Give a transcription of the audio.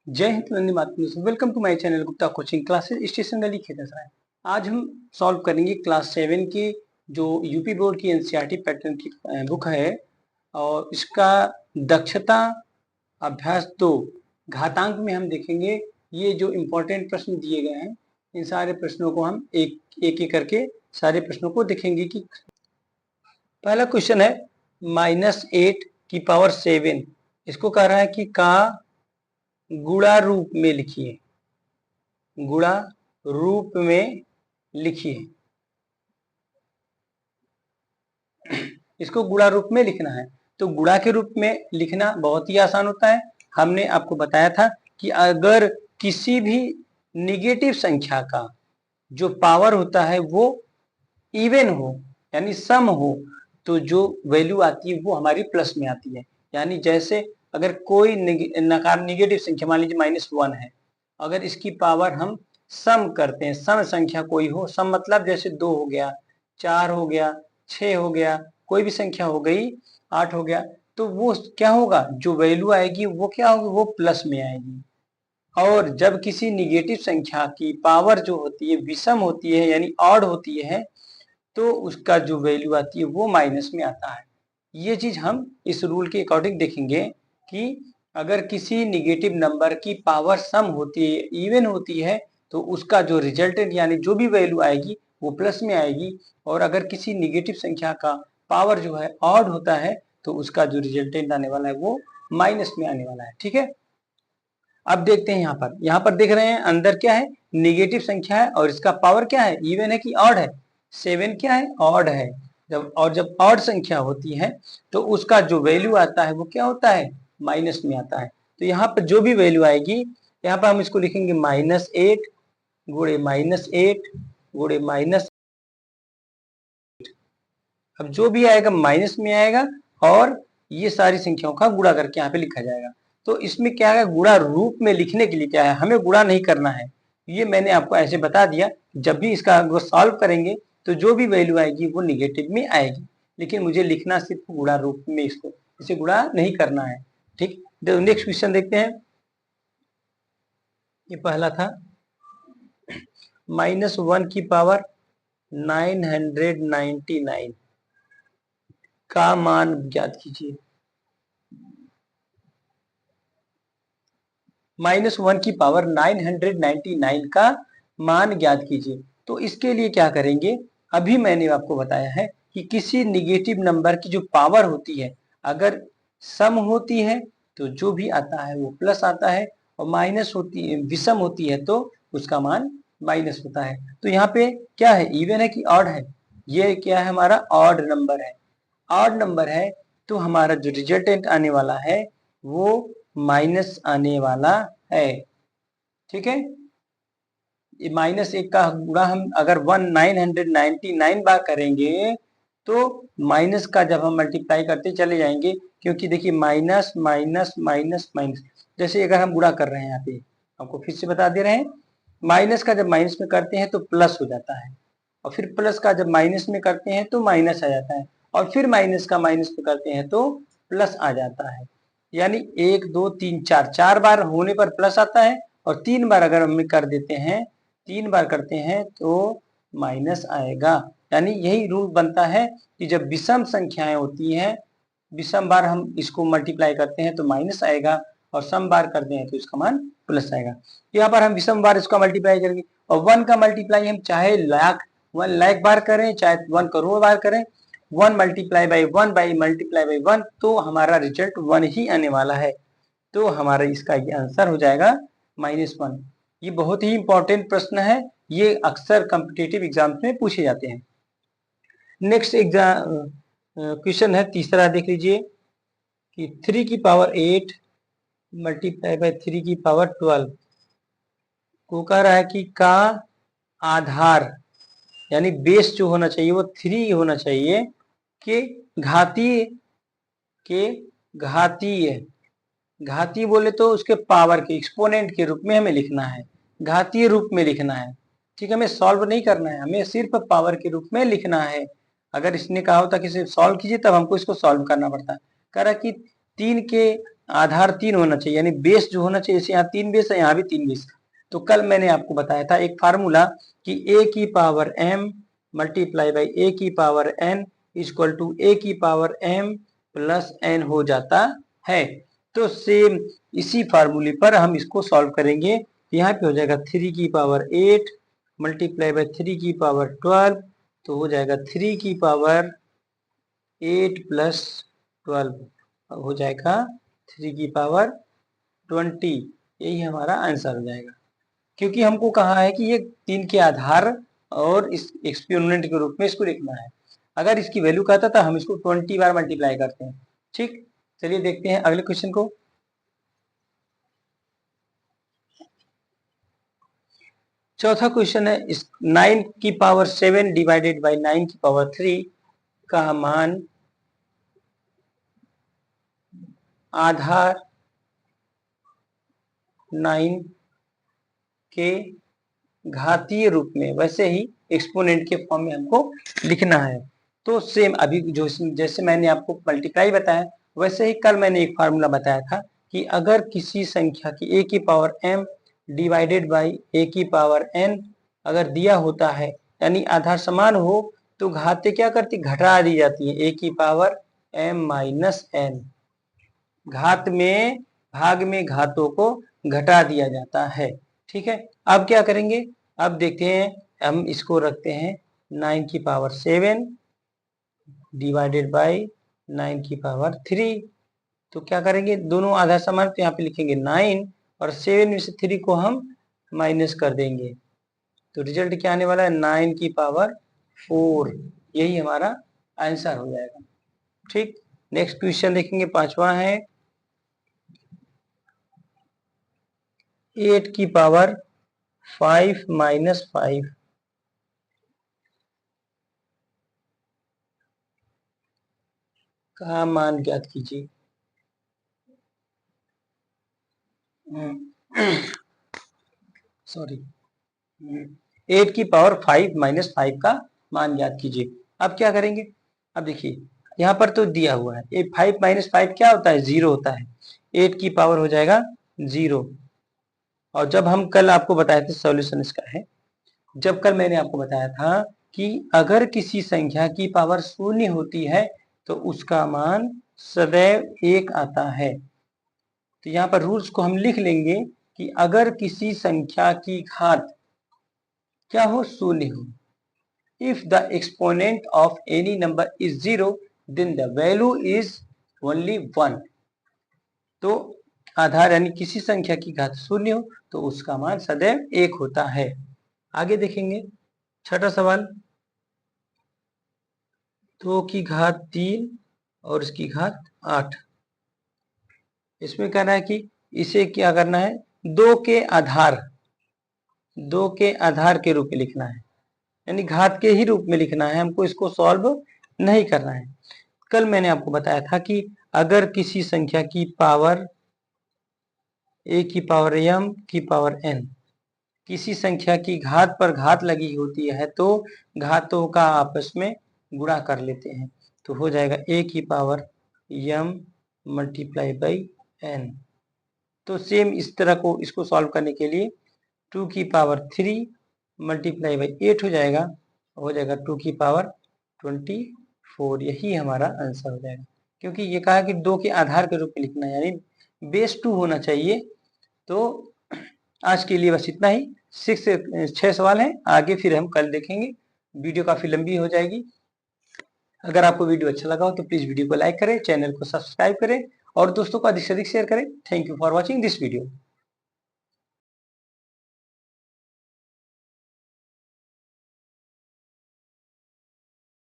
जय हिंद वंदे मातरम। Welcome to my channel Gupta coaching classes station गली खिड़सराय। आज हम सॉल्व करेंगे क्लास 7 की जो यूपी बोर्ड की एनसीईआरटी पैटर्न की बुक है और इसका दक्षता अभ्यास 2 घातांक में हम देखेंगे। ये जो इम्पोर्टेंट प्रश्न दिए गए हैं इन सारे प्रश्नों को हम एक एक करके सारे प्रश्नों को देखेंगे कि पहला क्वेश्चन है -8 की पावर 7। इसको कह रहा है कि का गुणा रूप में लिखिए, गुणा रूप में लिखिए। इसको गुणा रूप में लिखना है तो गुणा के रूप में लिखना बहुत ही आसान होता है। हमने आपको बताया था कि अगर किसी भी निगेटिव संख्या का जो पावर होता है वो इवन हो यानी सम हो तो जो वैल्यू आती है वो हमारी प्लस में आती है। यानी जैसे अगर कोई निगेटिव संख्या मान लीजिए -1 है, अगर इसकी पावर हम सम करते हैं, सम संख्या कोई हो, सम मतलब जैसे 2 हो गया, 4 हो गया, 6 हो गया, कोई भी संख्या हो गई, 8 हो गया, तो वो क्या होगा, जो वैल्यू आएगी वो क्या होगी, वो प्लस में आएगी। और जब किसी निगेटिव संख्या की पावर जो होती है विषम होती है यानी ऑड होती है तो उसका जो वैल्यू आती है वो माइनस में आता है। ये चीज हम इस रूल के अकॉर्डिंग देखेंगे कि अगर किसी निगेटिव नंबर की पावर सम होती है, इवन होती है, तो उसका जो रिजल्टेंट यानी जो भी वैल्यू आएगी वो प्लस में आएगी। और अगर किसी निगेटिव संख्या का पावर जो है ऑड होता है तो उसका जो रिजल्टेंट आने वाला है वो माइनस में आने वाला है। ठीक है, अब देखते हैं यहाँ पर देख रहे हैं अंदर क्या है, निगेटिव संख्या है और इसका पावर क्या है, इवन है कि ऑड है। 7 क्या है, ऑड है। जब ऑड संख्या होती है तो उसका जो वैल्यू आता है वो क्या होता है, माइनस में आता है। तो यहाँ पर जो भी वैल्यू आएगी, यहाँ पर हम इसको लिखेंगे -8 गुणे -8 गुणे माइनस। अब जो भी आएगा माइनस में आएगा और ये सारी संख्याओं का गुणा करके यहाँ पे लिखा जाएगा। तो इसमें क्या है, गुणा रूप में लिखने के लिए क्या है, हमें गुणा नहीं करना है। ये मैंने आपको ऐसे बता दिया, जब भी इसका सॉल्व करेंगे तो जो भी वैल्यू आएगी वो निगेटिव में आएगी, लेकिन मुझे लिखना सिर्फ गुणा रूप में, इसको इसे गुणा नहीं करना है। ठीक, नेक्स्ट क्वेश्चन देखते हैं। ये पहला था -1 की पावर 999 का मान ज्ञात कीजिए। -1 की पावर 999 का मान ज्ञात कीजिए। तो इसके लिए क्या करेंगे, अभी मैंने आपको बताया है कि किसी निगेटिव नंबर की जो पावर होती है अगर सम होती है तो जो भी आता है वो प्लस आता है, और माइनस होती है, विषम होती है तो उसका मान माइनस होता है। तो यहाँ पे क्या है, इवन है कि ऑड है, ये क्या है, हमारा ऑड नंबर है। ऑड नंबर है तो हमारा जो रिजल्टेंट आने वाला है वो माइनस आने वाला है। ठीक है, ये -1 का गुणा हम अगर 999 बार करेंगे तो माइनस का जब हम मल्टीप्लाई करते चले जाएंगे, क्योंकि देखिए माइनस माइनस माइनस माइनस, जैसे अगर हम गुणा कर रहे हैं, यहाँ पे आपको फिर से बता दे रहे हैं, माइनस का जब माइनस में करते हैं तो प्लस हो जाता है, और फिर प्लस का जब माइनस में करते हैं तो माइनस आ जाता है, और फिर माइनस का माइनस में करते हैं तो प्लस आ जाता है। यानी 1 2 3 4 4 बार होने पर प्लस आता है, और 3 बार अगर हम कर देते हैं, 3 बार करते हैं तो माइनस आएगा। यानी यही रूल बनता है कि जब विषम संख्याएं होती हैं, विषम बार हम इसको मल्टीप्लाई करते हैं तो माइनस आएगा, और सम बार करते हैं तो इसका मान प्लस आएगा। यहाँ पर हम विषम बार इसका मल्टीप्लाई करेंगे, और 1 का मल्टीप्लाई हम चाहे 1 लाख बार करें चाहे 1 करोड़ बार करें, 1 multiply by 1 by multiply by 1 तो हमारा रिजल्ट 1 ही आने वाला है। तो हमारा इसका ये आंसर हो जाएगा -1। ये बहुत ही इंपॉर्टेंट प्रश्न है, ये अक्सर कॉम्पिटिटिव एग्जाम्स में पूछे जाते हैं। नेक्स्ट एग्जाम क्वेश्चन है तीसरा, देख लीजिए कि 3 की पावर 8 मल्टीप्लाई बाई 3 की पावर 12 को कह रहा है कि का आधार यानी बेस जो होना चाहिए वो 3 होना चाहिए, के घातीय, के घातीय, घातीय बोले तो उसके पावर के एक्सपोनेंट के रूप में हमें लिखना है, घातीय रूप में लिखना है। ठीक है, हमें सॉल्व नहीं करना है, हमें सिर्फ पावर के रूप में लिखना है। अगर इसने कहा होता कि सिर्फ सॉल्व कीजिए तब हमको इसको सॉल्व करना पड़ता है। कह रहा कि 3 के आधार 3 होना चाहिए, यानी बेस जो होना चाहिए, जैसे यहाँ 3 बेस है, यहाँ भी 3 बेस। तो कल मैंने आपको बताया था एक फार्मूला कि a की power m multiply by a की power n equal to a की पावर m प्लस n हो जाता है। तो सेम इसी फार्मूले पर हम इसको सॉल्व करेंगे। यहाँ पे हो जाएगा 3 की पावर 8 मल्टीप्लाई बाई 3 की पावर 12, तो हो जाएगा 3 की पावर 8 प्लस 12 हो जाएगा 3 की पावर 20। यही हमारा आंसर हो जाएगा, क्योंकि हमको कहा है कि ये 3 के आधार और इस एक्सपोनेंट के रूप में इसको लिखना है। अगर इसकी वैल्यू कहता था हम इसको 20 बार मल्टीप्लाई करते हैं। ठीक, चलिए देखते हैं अगले क्वेश्चन को। चौथा क्वेश्चन है, इस 9 की पावर 7 डिवाइडेड बाई 9 की पावर 3 का मान आधार 9 के घातीय रूप में, वैसे ही एक्सपोनेंट के फॉर्म में हमको लिखना है। तो सेम अभी जो जैसे मैंने आपको मल्टीप्लाई बताया, वैसे ही कल मैंने एक फार्मूला बताया था कि अगर किसी संख्या की a की power m divided by a की पावर n अगर दिया होता है, यानी आधार समान हो, तो घाते क्या करती, घटा दी जाती है, a की पावर m माइनस n। घात में, भाग में घातों को घटा दिया जाता है। ठीक है, अब क्या करेंगे, अब देखते हैं, हम इसको रखते हैं 9 की पावर 7 डिवाइडेड बाई 9 की पावर 3। तो क्या करेंगे, दोनों आधार समान, तो यहाँ पे लिखेंगे 9 और 7 में से 3 को हम माइनस कर देंगे, तो रिजल्ट क्या आने वाला है, 9 की पावर 4। यही हमारा आंसर हो जाएगा। ठीक, नेक्स्ट क्वेश्चन देखेंगे, पांचवा है 8 की पावर 5 माइनस 5 का मान ज्ञात कीजिए। सॉरी, 8 की पावर 5 माइनस 5 का मान ज्ञात कीजिए। अब क्या करेंगे, अब देखिए यहाँ पर तो दिया हुआ है, 5 माइनस 5 क्या होता है, 0 होता है। 8 की पावर हो जाएगा 0। और जब हम कल आपको बताए थे, सॉल्यूशन इसका है, जब कल मैंने आपको बताया था कि अगर किसी संख्या की पावर 0 होती है तो उसका मान सदैव 1 आता है। तो यहाँ पर रूल्स को हम लिख लेंगे कि अगर किसी संख्या की घात क्या हो, 0 हो, if the exponent of any number is 0 then the value is only 1। तो आधार यानी किसी संख्या की घात 0 हो तो उसका मान सदैव 1 होता है। आगे देखेंगे, छठा सवाल, 2 की घात 3 और इसकी घात 8। इसमें कहना है कि इसे क्या करना है, 2 के आधार के रूप में लिखना है, यानी घात के ही रूप में लिखना है, हमको इसको सॉल्व नहीं करना है। कल मैंने आपको बताया था कि अगर किसी संख्या की पावर a की पावर m की पावर n किसी संख्या की घात पर घात लगी होती है तो घातों का आपस में गुणा कर लेते हैं, तो हो जाएगा a की power m multiply by n। तो सेम इस तरह को इसको सॉल्व करने के लिए 2 की पावर 3 मल्टीप्लाई बाई 8 हो जाएगा 2 की पावर 24। यही हमारा आंसर हो जाएगा, क्योंकि ये कहा कि 2 के आधार के रूप में लिखना है, यानी बेस 2 होना चाहिए। तो आज के लिए बस इतना ही, 6 सवाल हैं, आगे फिर हम कल देखेंगे, वीडियो काफी लंबी हो जाएगी। अगर आपको वीडियो अच्छा लगा हो तो प्लीज वीडियो को लाइक करें, चैनल को सब्सक्राइब करें और दोस्तों को अधिक से अधिक शेयर करें। Thank you for watching this video.